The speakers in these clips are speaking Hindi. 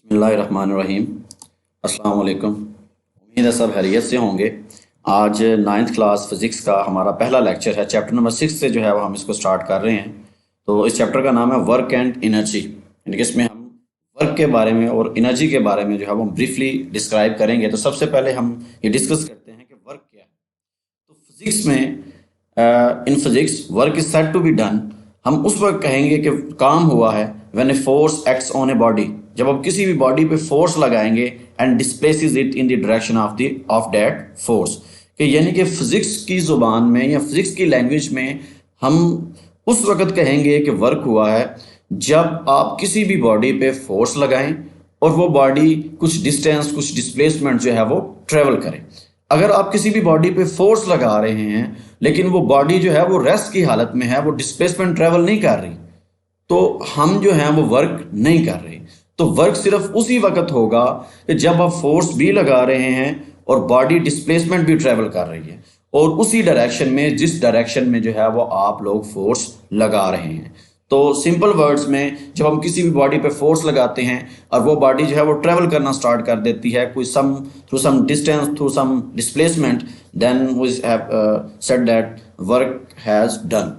बिस्मिल्लाहिर्रहमानिर्रहीम। अस्सलाम वालेकुम। उम्मीद है सब खैरियत से होंगे। आज 9th क्लास फिज़िक्स का हमारा पहला लेक्चर है। चैप्टर नंबर 6 से जो है वो हम इसको स्टार्ट कर रहे हैं। तो इस चैप्टर का नाम है वर्क एंड एनर्जी, यानी कि इसमें हम वर्क के बारे में और एनर्जी के बारे में जो है वो हम ब्रीफली डिस्क्राइब करेंगे। तो सबसे पहले हम ये डिस्कस करते हैं कि वर्क क्या है। तो फिज़िक्स में in physics work is said to be done. हम उस वक्त कहेंगे कि काम हुआ है when a force acts on a body, जब आप किसी भी बॉडी पे फोर्स लगाएंगे and displaces it in the direction of that force. कि यानी कि फिजिक्स की ज़ुबान में या फिजिक्स की लैंग्वेज में हम उस वक्त कहेंगे कि वर्क हुआ है जब आप किसी भी बॉडी पे फोर्स लगाएं और वो बॉडी कुछ डिस्टेंस, कुछ डिस्प्लेसमेंट जो है वो ट्रेवल करे। अगर आप किसी भी बॉडी पे फोर्स लगा रहे हैं लेकिन वो बॉडी जो है वो रेस्ट की हालत में है, वो डिस्प्लेसमेंट ट्रेवल नहीं कर रही, तो हम जो हैं वो वर्क नहीं कर रहे। तो वर्क सिर्फ उसी वक्त होगा कि जब आप फोर्स भी लगा रहे हैं और बॉडी डिस्प्लेसमेंट भी ट्रेवल कर रही है और उसी डायरेक्शन में, जिस डायरेक्शन में जो है वो आप लोग फोर्स लगा रहे हैं। तो सिंपल वर्ड्स में, जब हम किसी भी बॉडी पे फोर्स लगाते हैं और वो बॉडी जो है वो ट्रेवल करना स्टार्ट कर देती है कोई through some distance, through some displacement, then we have said that work has done.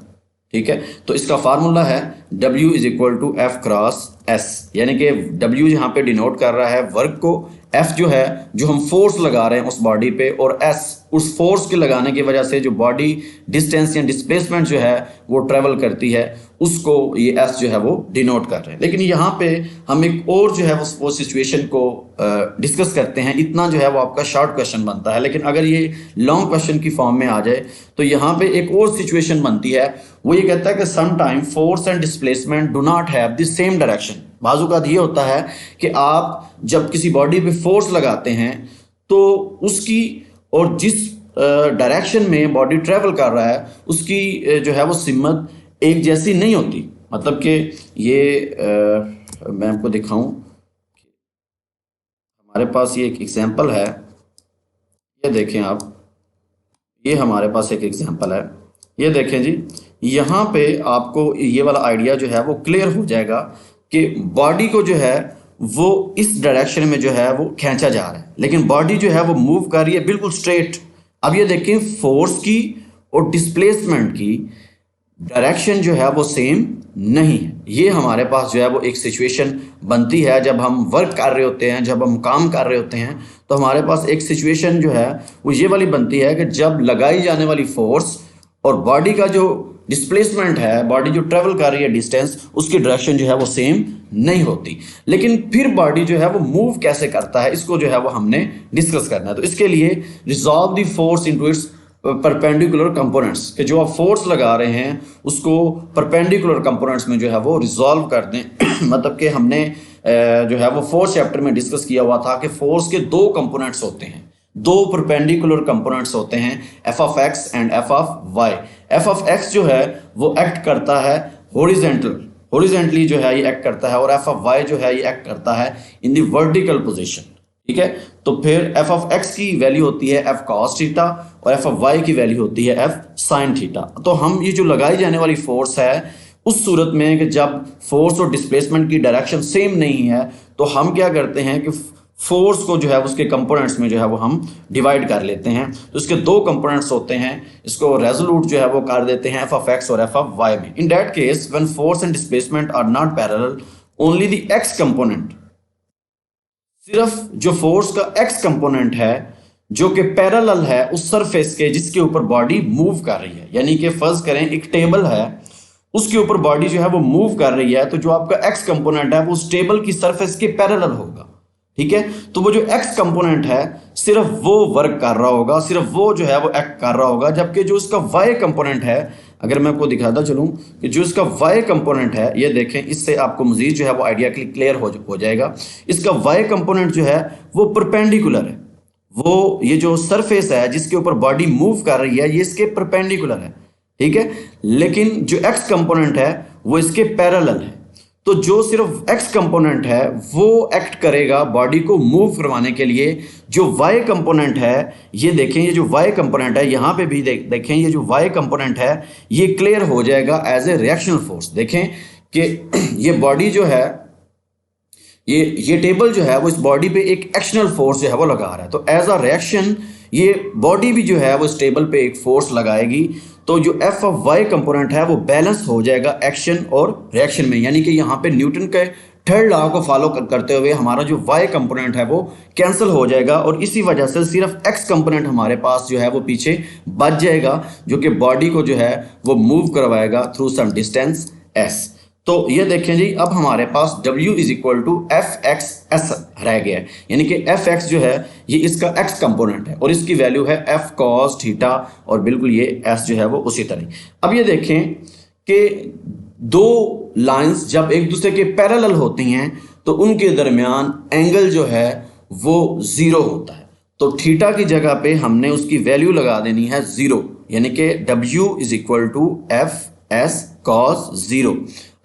ठीक है, तो इसका फार्मूला है W is equal to F cross S, यानी कि W यहाँ पे डिनोट कर रहा है वर्क को, F जो है जो हम फोर्स लगा रहे हैं उस बॉडी पे, और S उस फोर्स के लगाने की वजह से जो बॉडी डिस्टेंस या डिस्प्लेसमेंट जो है वो ट्रेवल करती है, उसको ये S जो है वो डिनोट कर रहे हैं। लेकिन यहाँ पे हम एक और जो है वो सिचुएशन को डिस्कस करते हैं। इतना जो है वो आपका शॉर्ट क्वेश्चन बनता है, लेकिन अगर ये लॉन्ग क्वेश्चन की फॉर्म में आ जाए तो यहाँ पे एक और सिचुएशन बनती है। वो ये कहता है कि some time force and displacement do not have the same direction. बाजू का ये होता है कि आप जब किसी बॉडी पे फोर्स लगाते हैं तो उसकी और जिस डायरेक्शन में बॉडी ट्रेवल कर रहा है उसकी जो है वो सिमत एक जैसी नहीं होती। मतलब कि ये मैं आपको दिखाऊं, हमारे पास ये एक एग्जांपल है, ये देखें आप, ये हमारे पास एक एग्जांपल है, ये देखें जी। यहाँ पे आपको ये वाला आइडिया जो है वो क्लियर हो जाएगा कि बॉडी को जो है वो इस डायरेक्शन में जो है वो खींचा जा रहा है, लेकिन बॉडी जो है वो मूव कर रही है बिल्कुल स्ट्रेट। अब ये देखें, फोर्स की और डिस्प्लेसमेंट की डायरेक्शन जो है वो सेम नहीं है। ये हमारे पास जो है वो एक सिचुएशन बनती है जब हम वर्क कर रहे होते हैं, जब हम काम कर रहे होते हैं, तो हमारे पास एक सिचुएशन जो है वो ये वाली बनती है कि जब लगाई जाने वाली फोर्स और बॉडी का जो डिस्प्लेसमेंट है, बॉडी जो ट्रेवल कर रही है डिस्टेंस, उसकी डायरेक्शन जो है वो सेम नहीं होती। लेकिन फिर बॉडी जो है वो मूव कैसे करता है, इसको जो है वो हमने डिस्कस करना है। तो इसके लिए resolve the force into its perpendicular components, कि जो आप फोर्स लगा रहे हैं उसको परपेंडिकुलर कंपोनेंट्स में जो है वो रिजॉल्व कर दें। मतलब कि हमने जो है वो फोर्थ चैप्टर में डिस्कस किया हुआ था कि फोर्स के दो कंपोनेंट्स होते हैं, दो परपेंडिकुलर कंपोनेंट्स होते हैं, F of X and F of Y. F of X जो है वो एक्ट करता है हॉरिजॉन्टली जो है ये एक्ट करता है, और एफ ऑफ वाई जो है ये एक्ट करता है इन द वर्टिकल पोजीशन। ठीक है, तो फिर एफ ऑफ एक्स की वैल्यू होती है एफ कॉस थीटा और एफ ऑफ वाई की वैल्यू होती है एफ साइन थीटा। तो हम ये जो लगाई जाने वाली फोर्स है उस सूरत में कि जब फोर्स और डिस्प्लेसमेंट की डायरेक्शन सेम नहीं है, तो हम क्या करते हैं कि फोर्स को जो है उसके कंपोनेंट्स में जो है वो हम डिवाइड कर लेते हैं। तो इसके दो कंपोनेंट्स होते हैं, इसको रेजोल्यूट जो है वो कर देते हैं एफ ऑफ एक्स और एफ ऑफ वाई में। In that case when force and displacement are not parallel, only the X component, सिर्फ जो फोर्स का एक्स कंपोनेंट है जो कि पैरेलल है उस सरफेस के जिसके ऊपर बॉडी मूव कर रही है। यानी कि फर्ज करें एक टेबल है, उसके ऊपर बॉडी जो है वो मूव कर रही है, तो जो आपका एक्स कंपोनेंट है वो उस टेबल की सरफेस के पैरेलल होगा। ठीक है, तो वो जो एक्स कंपोनेंट है सिर्फ वो वर्क कर रहा होगा, सिर्फ वो जो है वो एक्ट कर रहा होगा। जबकि जो इसका वाई कंपोनेंट है, अगर मैं आपको दिखाता चलूं कि जो इसका वाई कंपोनेंट है, ये देखें, इससे आपको मजीद जो है वो आइडिया क्लियर हो जाएगा। इसका वाई कंपोनेंट जो है वो परपेंडिकुलर है, वो ये जो सरफेस है जिसके ऊपर बॉडी मूव कर रही है ये इसके परपेंडिकुलर है। ठीक है, लेकिन जो एक्स कंपोनेंट है वो इसके पैरेलल है। तो जो सिर्फ एक्स कंपोनेंट है वो एक्ट करेगा बॉडी को मूव करवाने के लिए। जो वाई कंपोनेंट है, ये देखें, ये जो वाई कंपोनेंट है, यहाँ पे भी देखें, ये जो वाई कंपोनेंट है ये क्लियर हो जाएगा एज ए रिएक्शनल फोर्स। देखें कि ये बॉडी जो है ये टेबल जो है वो इस बॉडी पे एक एक्शनल फोर्स जो है वो लगा रहा है। तो एज अ रिएक्शन ये बॉडी भी जो है वो इस टेबल पे एक फोर्स लगाएगी। तो जो एफ ऑफ वाई कंपोनेंट है वो बैलेंस हो जाएगा एक्शन और रिएक्शन में, यानी कि यहाँ पे न्यूटन के थर्ड लॉ को फॉलो करते हुए हमारा जो वाई कंपोनेंट है वो कैंसिल हो जाएगा और इसी वजह से सिर्फ एक्स कंपोनेंट हमारे पास जो है वो पीछे बच जाएगा, जो कि बॉडी को जो है वो मूव करवाएगा थ्रू सम डिस्टेंस एस। तो ये देखें जी, अब हमारे पास W is equal to F X S रह गया है, यानी कि एफ एक्स जो है ये इसका एक्स कंपोनेंट है और इसकी वैल्यू है एफ कॉस थीटा और बिल्कुल ये एस जो है वो उसी तरह। अब ये देखें कि दो लाइंस जब एक दूसरे के पैरेलल होती हैं तो उनके दरमियान एंगल जो है वो जीरो होता है। तो थीटा की जगह पे हमने उसकी वैल्यू लगा देनी है जीरो, यानी कि W is equal to F S cos zero.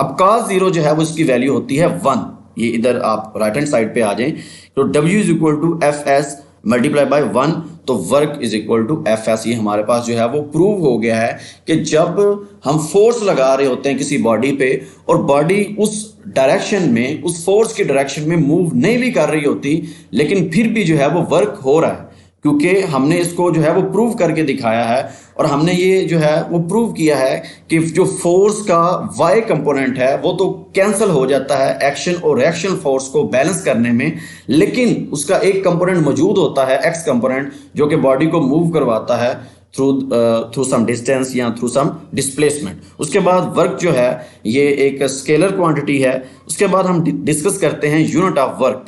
अब cos जीरो जो है वो इसकी वैल्यू होती है 1। ये इधर आप राइट हैंड साइड पे आ जाएं तो W is equal to F S multiply by 1, तो work is equal to F S. ये हमारे पास जो है वो प्रूव हो गया है कि जब हम फोर्स लगा रहे होते हैं किसी बॉडी पे और बॉडी उस डायरेक्शन में, उस फोर्स की डायरेक्शन में मूव नहीं भी कर रही होती, लेकिन फिर भी जो है वो वर्क हो रहा है, क्योंकि हमने इसको जो है वो प्रूव करके दिखाया है और हमने ये जो है वो प्रूव किया है कि जो फोर्स का वाई कंपोनेंट है वो तो कैंसिल हो जाता है एक्शन और रिएक्शन फोर्स को बैलेंस करने में, लेकिन उसका एक कंपोनेंट मौजूद होता है एक्स कंपोनेंट, जो कि बॉडी को मूव करवाता है थ्रू सम डिस्टेंस या थ्रू सम डिस्प्लेसमेंट। उसके बाद वर्क जो है ये एक स्केलर क्वांटिटी है। उसके बाद हम डिस्कस करते हैं यूनिट ऑफ वर्क।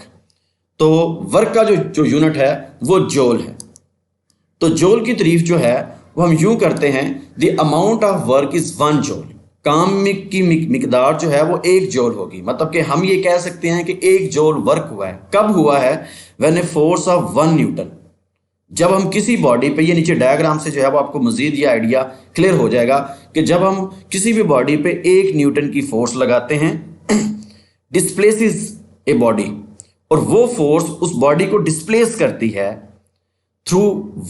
तो वर्क का जो यूनिट है वो जोल है। तो जोल की तारीफ जो है वो हम यूं करते हैं, the amount of work is 1 जोल। काम की मिकदार जो है वो 1 जोल होगी। मतलब कि हम ये कह सकते हैं कि 1 जोल वर्क हुआ है। कब हुआ है? When a force of 1 Newton. जब हम किसी बॉडी पे, ये नीचे डायग्राम से जो है वो आपको मजीद ये आइडिया क्लियर हो जाएगा कि जब हम किसी भी बॉडी पे 1 न्यूटन की फोर्स लगाते हैं, डिस्प्लेसेस ए बॉडी, और वो फोर्स उस बॉडी को डिस्प्लेस करती है थ्रू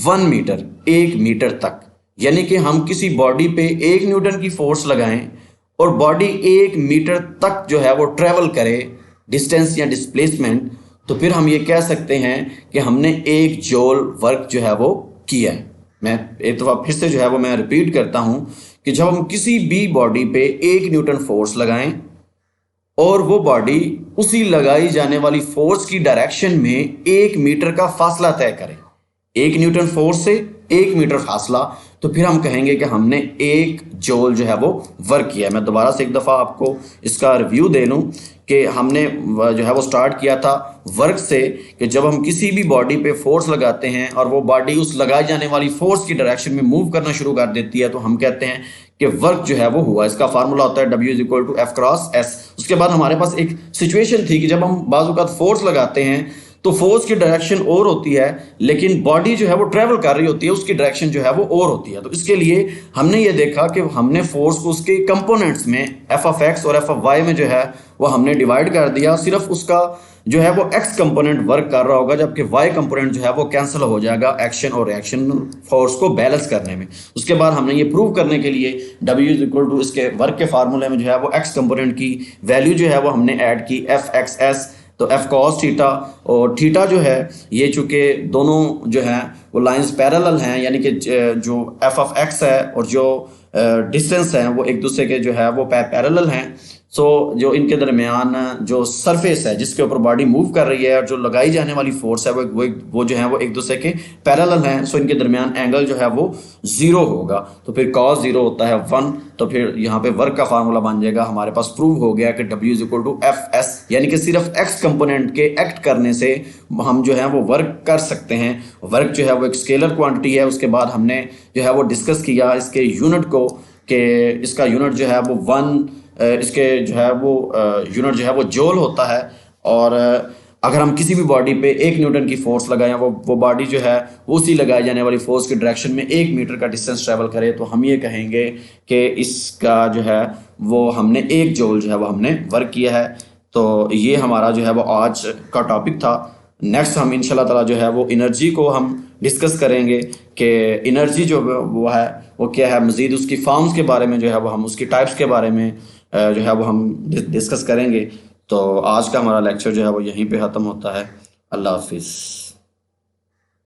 1 मीटर, 1 मीटर तक। यानी कि हम किसी बॉडी पे 1 न्यूटन की फोर्स लगाएं और बॉडी 1 मीटर तक जो है वो ट्रेवल करे डिस्टेंस या डिस्प्लेसमेंट, तो फिर हम ये कह सकते हैं कि हमने 1 जोल वर्क जो है वो किया है। मैं एक दफ़ा फिर से जो है वो मैं रिपीट करता हूं कि जब हम किसी भी बॉडी पे 1 न्यूटन फोर्स लगाएं और वो बॉडी उसी लगाई जाने वाली फोर्स की डायरेक्शन में 1 मीटर का फासला तय करे, 1 न्यूटन फोर्स से 1 मीटर फासला, तो फिर हम कहेंगे कि हमने 1 जोल जो है वो वर्क किया है। मैं दोबारा से एक दफ़ा आपको इसका रिव्यू दे लूँ कि हमने जो है वो स्टार्ट किया था वर्क से, कि जब हम किसी भी बॉडी पे फोर्स लगाते हैं और वो बॉडी उस लगाई जाने वाली फोर्स की डायरेक्शन में मूव करना शुरू कर देती है, तो हम कहते हैं कि वर्क जो है वो हुआ। इसका फार्मूला होता है W is equal to F cross S. उसके बाद हमारे पास एक सिचुएशन थी कि जब हम बाज़ औक़ात फोर्स लगाते हैं तो फोर्स की डायरेक्शन और होती है, लेकिन बॉडी जो है वो ट्रेवल कर रही होती है, उसकी डायरेक्शन जो है वो और होती है। तो इसके लिए हमने ये देखा कि हमने फोर्स को उसके कंपोनेंट्स में एफ ऑफ एक्स और एफ ऑफ वाई में जो है वो हमने डिवाइड कर दिया। सिर्फ उसका जो है वो एक्स कंपोनेंट वर्क कर रहा होगा, जबकि वाई कंपोनेंट जो है वो कैंसिल हो जाएगा एक्शन और रिएक्शन फोर्स को बैलेंस करने में। उसके बाद हमने ये प्रूव करने के लिए W इज इक्वल टू इसके वर्क के फार्मूले में जो है वो एक्स कंपोनेंट की वैल्यू जो है वो हमने ऐड की एफ एक्स एस, तो एफ कॉस थीटा, और थीटा जो है ये चूँकि दोनों जो है वो लाइंस पैरेलल हैं, यानी कि जो एफ ऑफ एक्स है और जो डिस्टेंस है वो एक दूसरे के जो है वो पैरेलल हैं। सो जो इनके दरमियान जो सरफेस है जिसके ऊपर बॉडी मूव कर रही है और जो लगाई जाने वाली फोर्स है वो जो है वो एक दूसरे के पैरेलल हैं। सो इनके दरमियान एंगल जो है वो 0 होगा, तो फिर cos 0 होता है 1, तो फिर यहाँ पे वर्क का फार्मूला बन जाएगा। हमारे पास प्रूव हो गया कि W is equal to F S, यानी कि सिर्फ एक्स कंपोनेंट के एक्ट करने से हम जो है वो वर्क कर सकते हैं। वर्क जो है वो एक स्केलर क्वांटिटी है। उसके बाद हमने जो है वो डिस्कस किया इसके यूनिट को, कि इसका यूनिट जो है वो 1, इसके जो है वो यूनिट जो है वो जोल होता है। और अगर हम किसी भी बॉडी पे 1 न्यूटन की फोर्स लगाएं, वो बॉडी जो है वो उसी लगाई जाने वाली फोर्स की डायरेक्शन में 1 मीटर का डिस्टेंस ट्रेवल करे, तो हम ये कहेंगे कि इसका जो है वो हमने 1 जोल जो है वो हमने वर्क किया है। तो ये हमारा जो है वो आज का टॉपिक था। नेक्स्ट हम इंशाल्लाह ताला जो है वो एनर्जी को हम डिस्कस करेंगे कि एनर्जी जो वो है वो क्या है, मज़ीद उसकी फॉर्म्स के बारे में जो है वो हम उसकी टाइप्स के बारे में जो है वो हम डिस्कस करेंगे। तो आज का हमारा लेक्चर जो है वो यहीं पे ख़त्म होता है। अल्लाह हाफिज़।